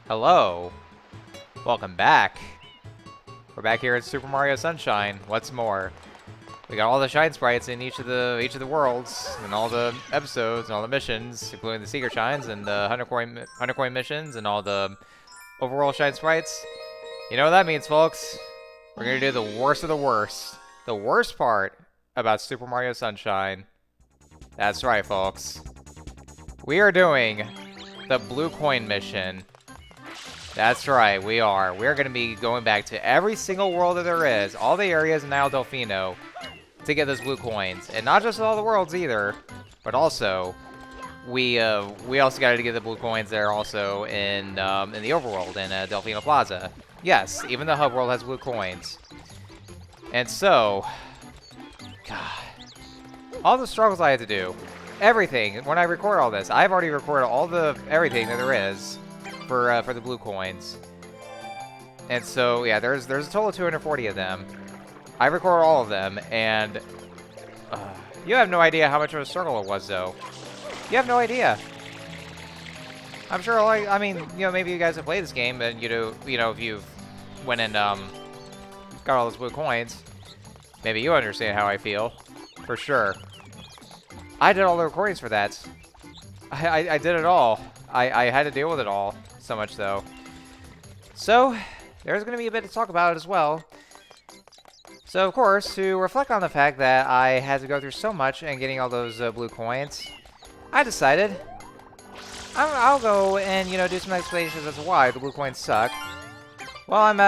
Hello. Welcome back. We're back here at Super Mario Sunshine. What's more, we got all the shine sprites in each of the worlds and all the episodes and all the missions, including the secret shines and the 100 coin missions and all the overall shine sprites. You know what that means, folks? We're gonna do the worst of the worst. The worst part about Super Mario Sunshine. That's right, folks. We are doing the blue coin mission. That's right, we are. We're going to be going back to every single world that there is, all the areas in Isle Delfino, to get those blue coins. And not just all the worlds either, but also, we also got to get the blue coins there also in the overworld in Delfino Plaza. Yes, even the hub world has blue coins. And so, God, all the struggles I had to do, everything, when I record all this, I've already recorded everything that there is for the blue coins. And so, yeah, there's a total of 240 of them. I recorded all of them, and you have no idea how much of a struggle it was, though. You have no idea. I'm sure, like, I mean, you know, maybe you guys have played this game, and you know, if you've went and got all those blue coins, maybe you understand how I feel, for sure. I did all the recordings for that. I did it all. I had to deal with it all. So much, though. So, there's going to be a bit to talk about it as well. So, of course, to reflect on the fact that I had to go through so much and getting all those blue coins, I decided I'll go and, you know, do some explanations as to why the blue coins suck. While I'm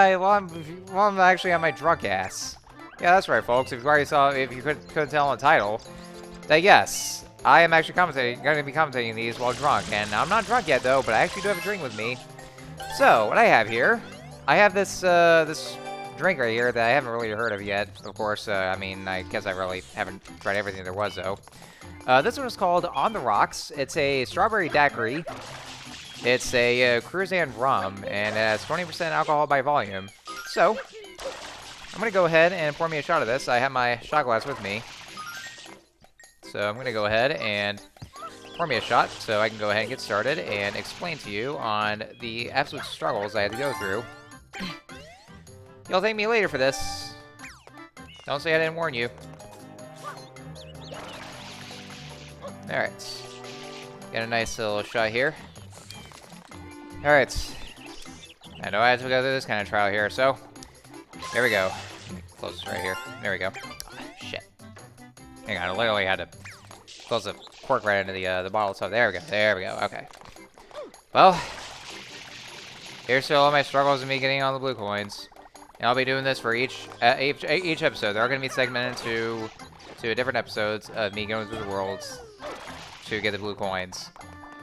actually on my drunk ass. Yeah, that's right, folks. If you couldn't tell on the title, that yes, I am actually going to be commentating these while drunk, and I'm not drunk yet though, but I actually do have a drink with me. So, what I have here, I have this drink right here that I haven't really heard of yet. Of course, I mean, I guess I really haven't tried everything there was though. This one is called On the Rocks. It's a strawberry daiquiri. It's a Cruzan rum, and it has 20% alcohol by volume. So, I'm going to go ahead and pour me a shot of this. I have my shot glass with me. So I'm going to go ahead and pour me a shot so I can go ahead and get started and explain to you on the absolute struggles I had to go through. You'll thank me later for this. Don't say I didn't warn you. Alright. Got a nice little shot here. Alright. I know I had to go through this kind of trial here, so here we go. Close right here. There we go. Oh, shit. Hang on, I literally had to close the cork right into the bottle. So there we go. There we go. Okay. Well, here's to all my struggles of me getting all the blue coins. And I'll be doing this for each episode. They're going to be segmented to different episodes of me going through the worlds to get the blue coins.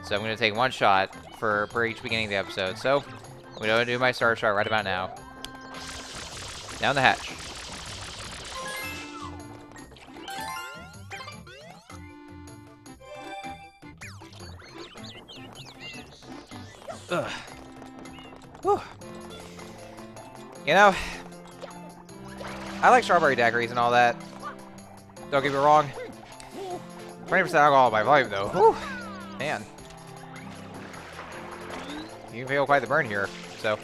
So I'm going to take one shot for each beginning of the episode. So I'm going to do my starter shot right about now. Down the hatch. Ugh. Whew. You know, I like strawberry daiquiris and all that. Don't get me wrong. 20% alcohol by volume, though. Whew. Man. You can feel quite the burn here. So,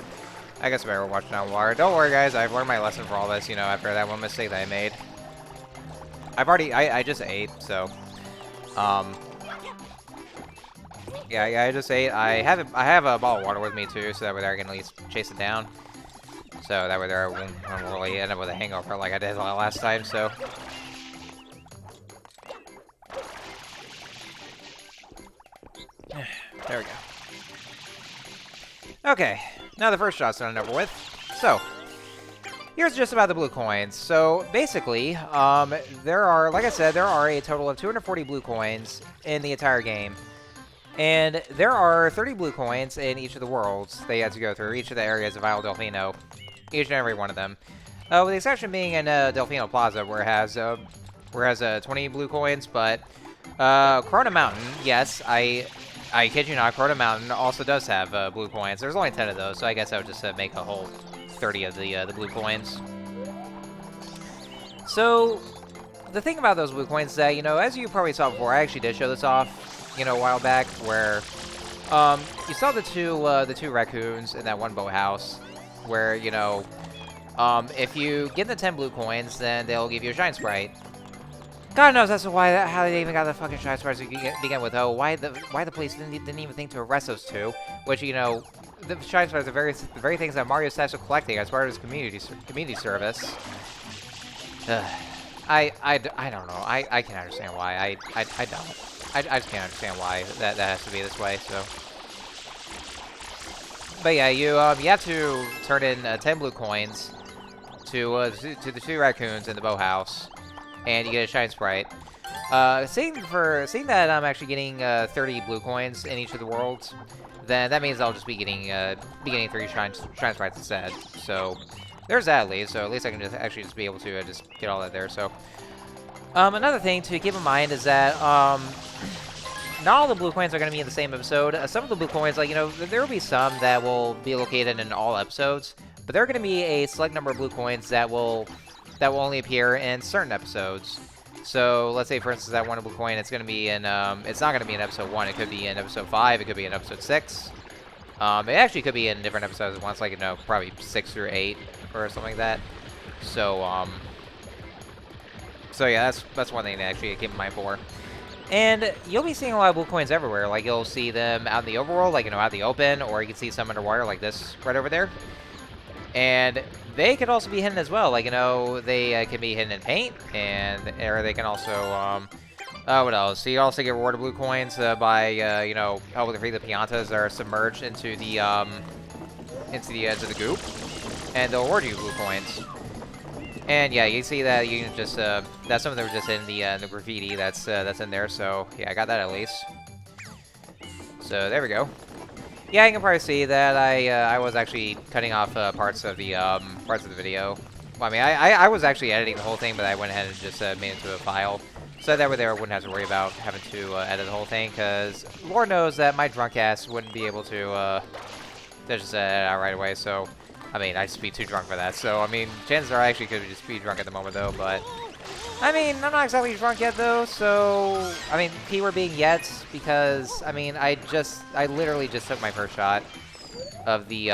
I guess I better watch down water. Don't worry, guys. I've learned my lesson for all this, you know, after that one mistake that I made. I just ate, so. Yeah, I just ate. I have a bottle of water with me too, so that way I can at least chase it down. So that way I won't really end up with a hangover like I did last time. So. There we go. Okay, now the first shot's done and over with. So, here's just about the blue coins. So, basically, there are, like I said, there are a total of 240 blue coins in the entire game. And there are 30 blue coins in each of the worlds that you have to go through, each of the areas of Isle Delfino, each and every one of them. With the exception being in Delfino Plaza, where it has 20 blue coins, but Corona Mountain, yes, I kid you not, Corona Mountain also does have blue coins. There's only 10 of those, so I guess I would just make a whole 30 of the blue coins. So, the thing about those blue coins is that, you know, as you probably saw before, I actually did show this off, you know, a while back, where You saw the two raccoons in that one boathouse, where you know, if you give them 10 blue coins, then they'll give you a shine sprite. God knows that's why how they even got the fucking shine sprites to begin with. Oh, why the police didn't even think to arrest those two? Which, you know, the shine sprites are the very things that Mario starts collecting as part of his community service. I don't know. I can't understand why. I don't. I just can't understand why that has to be this way. So, but yeah, you have to turn in 10 blue coins to the two raccoons in the boathouse, and you get a shine sprite. Seeing that I'm actually getting 30 blue coins in each of the worlds, then that means I'll just be getting 3 shine sprites instead. So there's that at least. So at least I can just be able to just get all that there. So another thing to keep in mind is that not all the blue coins are going to be in the same episode. Some of the blue coins, like, you know, there will be some that will be located in all episodes, but there are going to be a select number of blue coins that will only appear in certain episodes. So let's say, for instance, that one blue coin, it's going to be in, it's not going to be in episode 1. It could be in episode 5. It could be in episode 6. It actually could be in different episodes at once, like, you know, probably 6 through 8 or something like that. So, so yeah, that's one thing to actually keep in mind for. And you'll be seeing a lot of blue coins everywhere. Like, you'll see them out in the overworld, like, you know, out in the open, or you can see some underwater, like this right over there. And they could also be hidden as well. Like, you know, they can be hidden in paint, or they can also, what else? So you also get rewarded blue coins by, you know, helping to free the Piantas that are submerged into the edge of the goop, and they'll reward you blue coins. And yeah, you see that you can just that some of them are just in the graffiti that's in there. So yeah, I got that at least. So there we go. Yeah, you can probably see that I was actually cutting off parts of the video. Well, I mean, I was actually editing the whole thing, but I went ahead and just made it into a file, so that way there I wouldn't have to worry about having to edit the whole thing, because Lord knows that my drunk ass wouldn't be able to just edit it out right away. So, I mean, I'd just be too drunk for that. So, I mean, chances are I actually could just be drunk at the moment, though, but I mean, I'm not exactly drunk yet, though, so, I mean, keyword being yet, because, I mean, I literally just took my first shot of the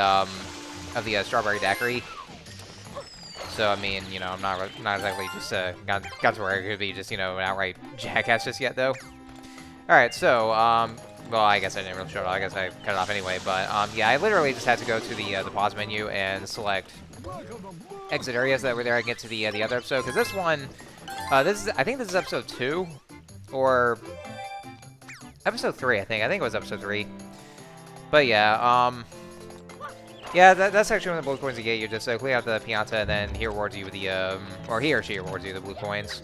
strawberry daiquiri. So, I mean, you know, I'm not exactly just, got to where I could be just, you know, an outright jackass just yet, though. Alright, so, well, I guess I didn't really show it off. I guess I cut it off anyway, but, yeah, I literally just had to go to the pause menu and select exit areas that were there and get to the other episode, because this one, I think this is episode 2, or episode 3, I think it was episode 3. But yeah, yeah, that's actually one of the blue coins you get. You just clean out the Pianta, and then he rewards you with the, or he or she rewards you the blue coins.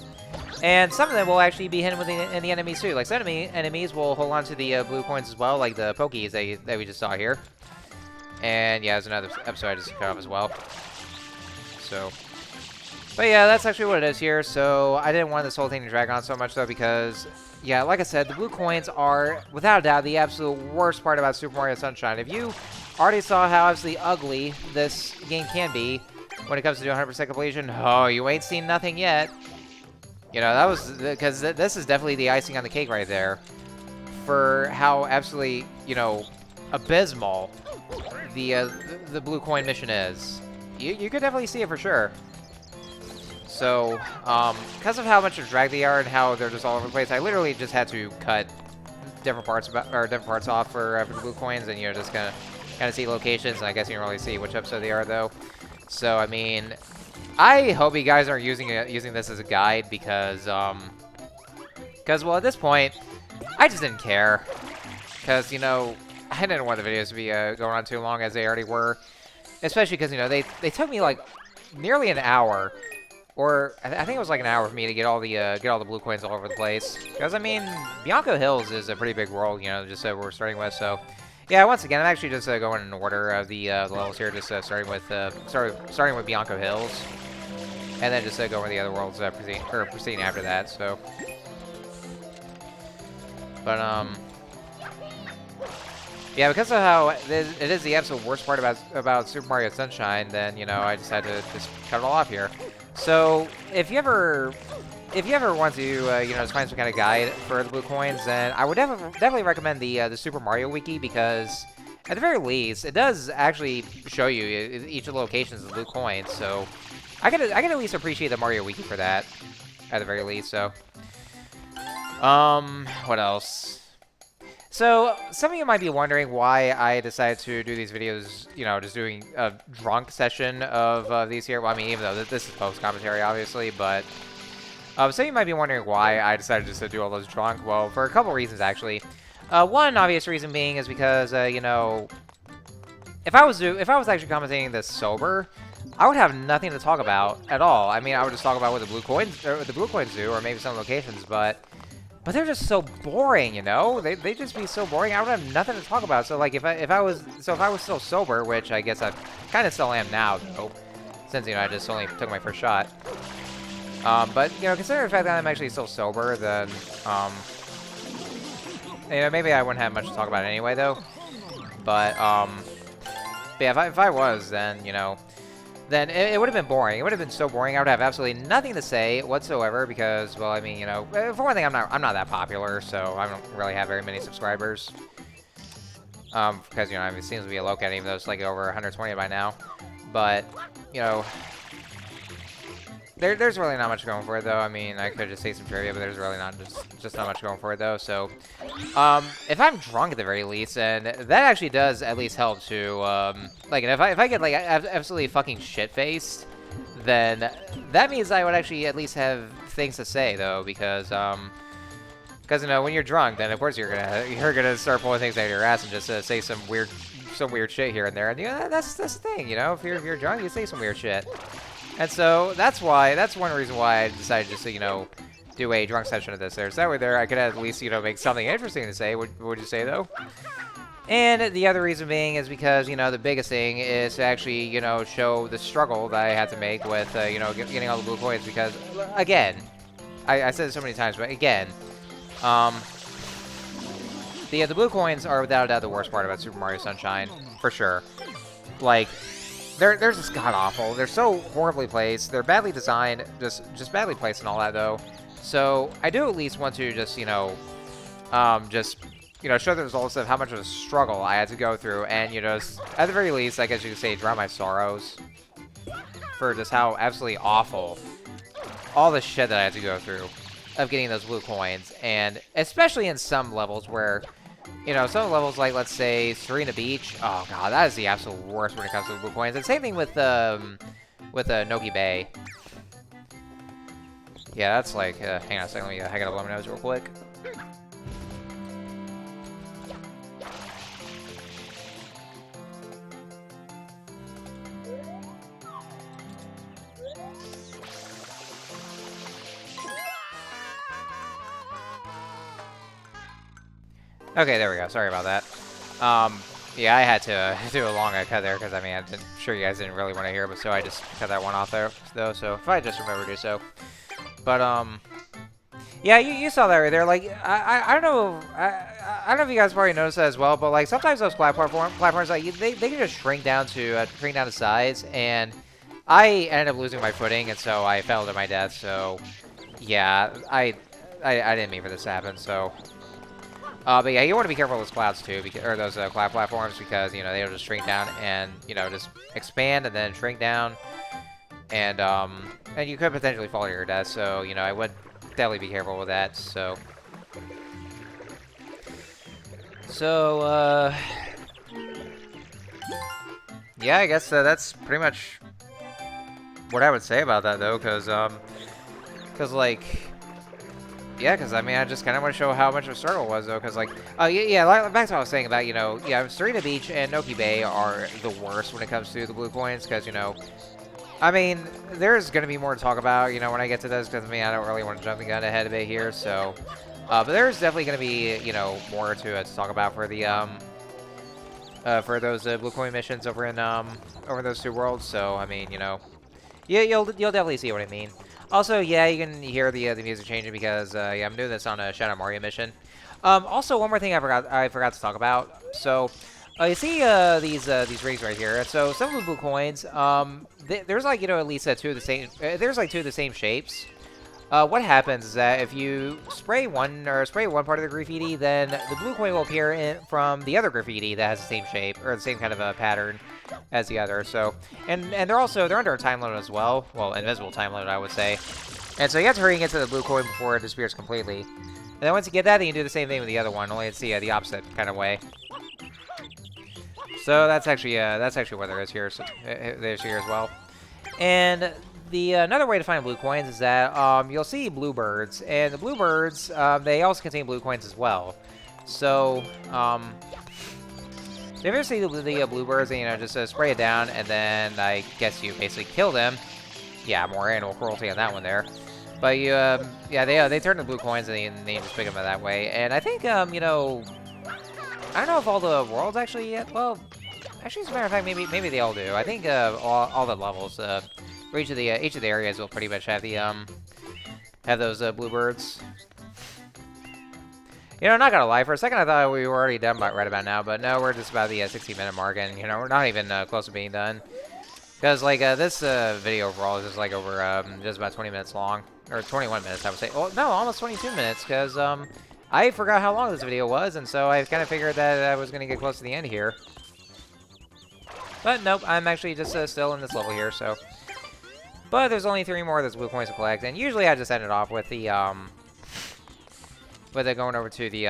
And some of them will actually be hidden in the enemies too. Like, some enemies will hold on to the blue coins as well, like the Pokies that we just saw here. And yeah, there's another episode I just cut off as well. So, but yeah, that's actually what it is here. So I didn't want this whole thing to drag on so much, though, because, yeah, like I said, the blue coins are, without a doubt, the absolute worst part about Super Mario Sunshine. If you already saw how absolutely ugly this game can be when it comes to doing 100% completion, oh, you ain't seen nothing yet. You know, that was, because this is definitely the icing on the cake right there for how absolutely, you know, abysmal the blue coin mission is. You could definitely see it for sure. So, because of how much of a drag they are and how they're just all over the place, I literally just had to cut different parts off for the blue coins, and, you know, just kind of see locations. And I guess you can really see which episode they are, though. So, I mean, I hope you guys aren't using this as a guide, because well, at this point, I just didn't care, because, you know, I didn't want the videos to be going on too long as they already were. Especially because, you know, they took me like nearly an hour, or I think it was like an hour for me to get all the blue coins all over the place. Because, I mean, Bianco Hills is a pretty big world, you know, just we're starting with. So yeah, once again, I'm actually just going in order of the levels here, just starting with Bianco Hills, and then just go over the other worlds proceeding after that. So, but yeah, because of how it is the absolute worst part about Super Mario Sunshine, then, you know, I decided to just cut it all off here. So, if you ever if you ever want to, you know, just find some kind of guide for the blue coins, then I would definitely recommend the Super Mario Wiki, because at the very least, it does actually show you each of the locations of the blue coins. So I can at least appreciate the Mario Wiki for that, at the very least. So, what else? So, some of you might be wondering why I decided to do these videos, you know, just doing a drunk session of these here. Well, I mean, even though this is post-commentary, obviously, but some of you might be wondering why I decided just to do all those drunk. Well, for a couple reasons, actually. One obvious reason being is because, you know, if I was actually commentating this sober, I would have nothing to talk about at all. I mean, I would just talk about what the blue coins do, or maybe some locations, but they're just so boring, you know? They just be so boring. I would have nothing to talk about. So like if I was still sober, which I guess I kind of still am now, though, since, you know, I just only took my first shot. But, you know, considering the fact that I'm actually still sober, then you know, maybe I wouldn't have much to talk about anyway, though. But yeah, if I was, then, you know, then it would have been boring. It would have been so boring. I would have absolutely nothing to say whatsoever because, well, I mean, you know, for one thing, I'm not that popular, so I don't really have very many subscribers. Because, you know, I mean, it seems to be a low count, even though it's like over 120 by now. But, you know, there's really not much going for it, though. I mean, I could just say some trivia, but there's really not just not much going for it, though. So, if I'm drunk at the very least, and that actually does at least help to, like, and if I get like absolutely fucking shit-faced, then that means I would actually at least have things to say, though, because you know, when you're drunk, then of course you're gonna start pulling things out of your ass and just say some weird shit here and there, and you know, that's the thing, you know, if you're drunk, you say some weird shit. And so that's one reason why I decided just to, you know, do a drunk session of this there. So that way there I could at least, you know, make something interesting to say. What would you say, though? And the other reason being is because, you know, the biggest thing is to actually, you know, show the struggle that I had to make with, you know, getting all the blue coins. Because, again, I said it so many times, but again, the blue coins are without a doubt the worst part about Super Mario Sunshine, for sure. Like, they're just god-awful. They're so horribly placed. They're badly designed, just badly placed and all that, though. So I do at least want to just, you know, show the results of how much of a struggle I had to go through. And, you know, at the very least, I guess you could say, drown my sorrows for just how absolutely awful all the shit that I had to go through of getting those blue coins. And especially in some levels where, you know, some levels like, let's say, Serena Beach. Oh, God, that is the absolute worst when it comes to the blue coins. And same thing with Noki Bay. Yeah, that's like, hang on a second, let me I gotta blow my nose real quick. Okay, there we go. Sorry about that. Yeah, I had to do a long cut there because, I mean, I'm sure you guys didn't really want to hear, but so I just cut that one off there, though. So if I just remember to do so. But, yeah, you saw that right there. Like, I don't know. I don't know if you guys probably noticed that as well, but, like, sometimes those platforms, like, they can just shrink down to size, and I ended up losing my footing, and so I fell to my death. So, yeah, I didn't mean for this to happen, so. But yeah, you want to be careful with those clouds too, or those cloud platforms, because, you know, they'll just shrink down and, you know, just expand and then shrink down, and you could potentially fall to your death. So, you know, I would definitely be careful with that. So, yeah, I guess that's pretty much what I would say about that, though, because like. Yeah, because, I mean, I just kind of want to show how much of a struggle it was, though, because, like, yeah, back to what I was saying about, you know, yeah, Serena Beach and Noki Bay are the worst when it comes to the blue coins, because, you know, I mean, there's going to be more to talk about, you know, when I get to this, because, I mean, I don't really want to jump the gun ahead a bit here, so, but there's definitely going to be, you know, more to talk about for the, for those blue coin missions over in those two worlds, so, I mean, you know, yeah, you'll definitely see what I mean. Also, yeah, you can hear the music changing because yeah, I'm doing this on a Shadow Mario mission. Also, one more thing I forgot to talk about. So, you see these rings right here. So some of the blue coins, there's like, you know, at least two of the same. There's like two of the same shapes. what happens is that if you spray one part of the graffiti, then the blue coin will appear from the other graffiti that has the same shape or the same kind of a pattern as the other. So, and they're under a time limit as well. Well, invisible time limit, I would say. And so you have to hurry and get to the blue coin before it disappears completely. And then once you get that, then you do the same thing with the other one, only it's the opposite kind of way. So that's actually what there is here. So there's here as well. And the another way to find blue coins is that you'll see bluebirds, and the bluebirds they also contain blue coins as well. So if you ever see the bluebirds, and, just spray it down, and then I guess you basically kill them. Yeah, more animal cruelty on that one there. But you, yeah, they turn to blue coins, and they just pick them that way. And I think, I don't know if all the worlds actually yet. Well, actually, as a matter of fact, maybe they all do. I think all the levels for each of the areas will pretty much have the have those bluebirds. Not gonna lie, for a second I thought we were already done right about now, but no, we're just about the 60-minute mark, and we're not even close to being done. Because like this video overall is just like over just about 20 minutes long, or 21 minutes I would say. Well, no, almost 22 minutes, because I forgot how long this video was, and so I kind of figured that I was gonna get close to the end here. But nope, I'm actually just still in this level here, so. But there's only 3 more of those blue coins to collect, and usually I just end it off with the going over to the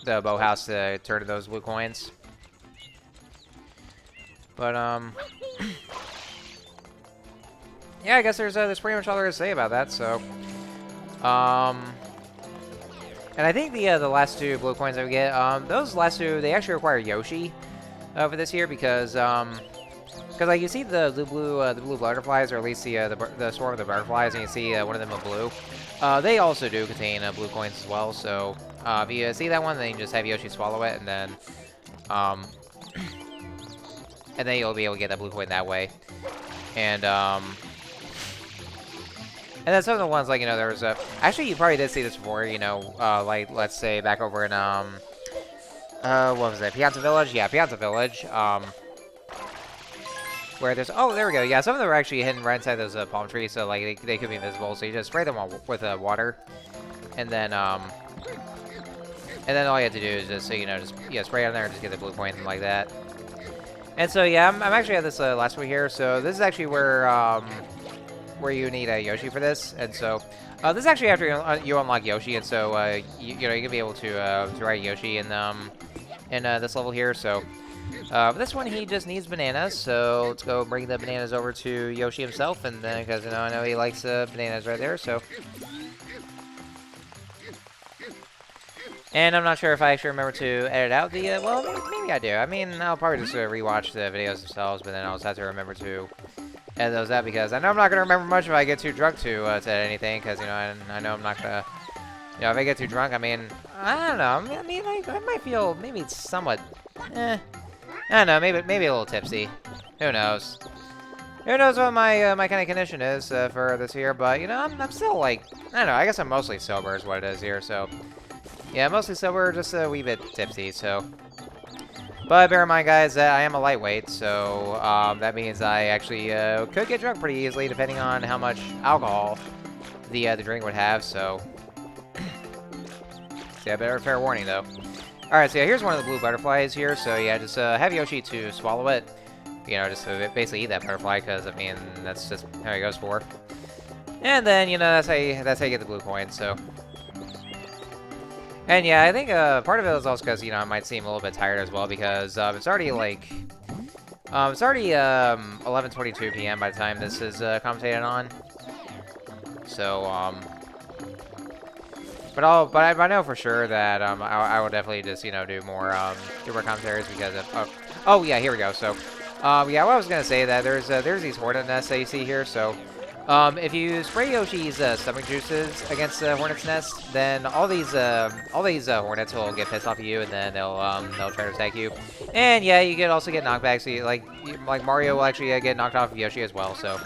boathouse to turn to those blue coins. But yeah, I guess there's pretty much all there is to say about that. So, and I think the last 2 blue coins that we get, those last 2 they actually require Yoshi for this here because like you see the blue butterflies, or at least the swarm of the butterflies, and you see one of them in blue. They also do contain blue coins as well. So if you see that one, then you just have Yoshi swallow it, and then you'll be able to get that blue coin that way. And then some of the ones, like, there was actually, you probably did see this before, like, let's say, back over in, what was that, Pianta Village? Yeah, Pianta Village, where there's, oh, there we go, yeah, some of them are actually hidden right inside those palm trees, so, like, they could be invisible, so you just spray them with water, and then all you have to do is just, spray on there and just get the blue coin like that. And so, yeah, I'm actually at this last one here, so this is actually where you need a Yoshi for this, and so this is actually after you unlock Yoshi, and so you can be able to ride Yoshi in this level here. So this one he just needs bananas, so let's go bring the bananas over to Yoshi himself, and then because I know he likes bananas right there. So, and I'm not sure if I actually remember to edit out the well, maybe I do. I mean, I'll probably just rewatch the videos themselves, but then I'll just have to remember to edit those out, because I know I'm not going to remember much if I get too drunk to edit anything, because, I know I'm not going to, if I get too drunk, I mean, I don't know, I mean, I might feel maybe somewhat, I don't know, maybe a little tipsy. Who knows? Who knows what my kind of condition is for this here, but, I'm still, like, I don't know, I guess I'm mostly sober is what it is here, so, yeah, mostly sober, just a wee bit tipsy, so. But bear in mind, guys, that I am a lightweight, so that means I actually could get drunk pretty easily, depending on how much alcohol the drink would have. So, yeah, fair warning though. All right, so yeah, here's one of the blue butterflies here. So yeah, just have Yoshi to swallow it. Just to basically eat that butterfly, because I mean that's just how he goes for. And then that's how you get the blue coin. So. And yeah, I think part of it is also because, I might seem a little bit tired as well, because it's already like, 11:22 p.m. by the time this is commentated on. So, but I know for sure that I will definitely just do more commentaries, because of oh yeah, here we go. So, yeah, what I was gonna say, that there's these hornet nests that you see here. So, if you spray Yoshi's stomach juices against the hornet's nest, then all these hornets will get pissed off at you, and then they'll try to attack you. And yeah, you also get knockbacks. So like Mario will actually get knocked off of Yoshi as well. So,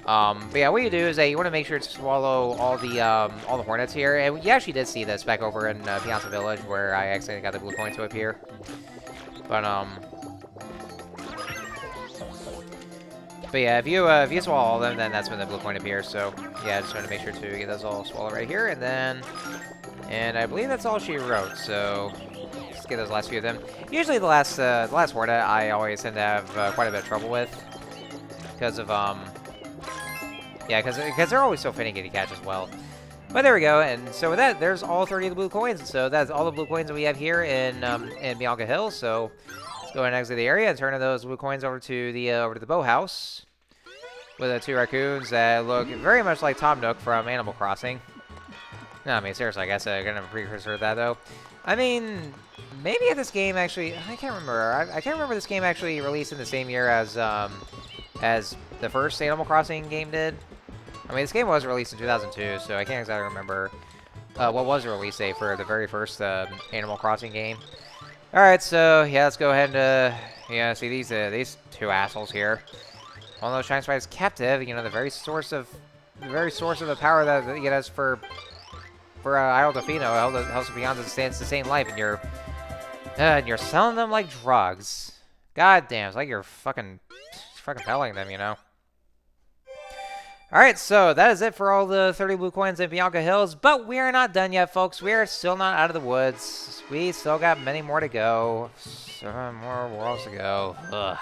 but yeah, what you do is that you want to make sure to swallow all the hornets here. And you actually did see this back over in Pianta Village, where I accidentally got the blue coin to appear. But yeah, if you swallow all of them, then that's when the blue coin appears. So yeah, just want to make sure to get those all swallowed right here, and I believe that's all she wrote. So let's get those last few of them. Usually the last Hornet I always tend to have quite a bit of trouble with because of yeah, because they're always so finicky to catch as well. But there we go, and so with that, there's all 30 of the blue coins. So that's all the blue coins that we have here in Bianco Hills. So let's go ahead and exit the area and turn those blue coins over to the boathouse with the 2 raccoons that look very much like Tom Nook from Animal Crossing. No, I mean seriously, I guess I'm gonna have a precursor to that though. I mean, maybe if this game actually, I can't remember. I can't remember this game actually released in the same year as the first Animal Crossing game did. I mean, this game was released in 2002, so I can't exactly remember what was the release date for the very first Animal Crossing game. All right, so yeah, let's go ahead and yeah, see these 2 assholes here. One of those shine sprites captive. You know, the very source of the power that you get us for Isle Delfino, House of Beyond stands the same life, and you're selling them like drugs. God damn, it's like you're fucking selling them, you know. Alright, so that is it for all the 30 blue coins in Bianco Hills, but we are not done yet, folks. We are still not out of the woods. We still got many more to go. 7 more worlds to go. Ugh.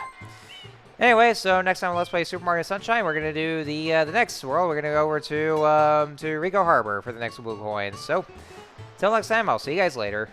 Anyway, so next time on Let's Play Super Mario Sunshine, we're going to do the next world. We're going to go over to Rico Harbor for the next blue coins. So, until next time, I'll see you guys later.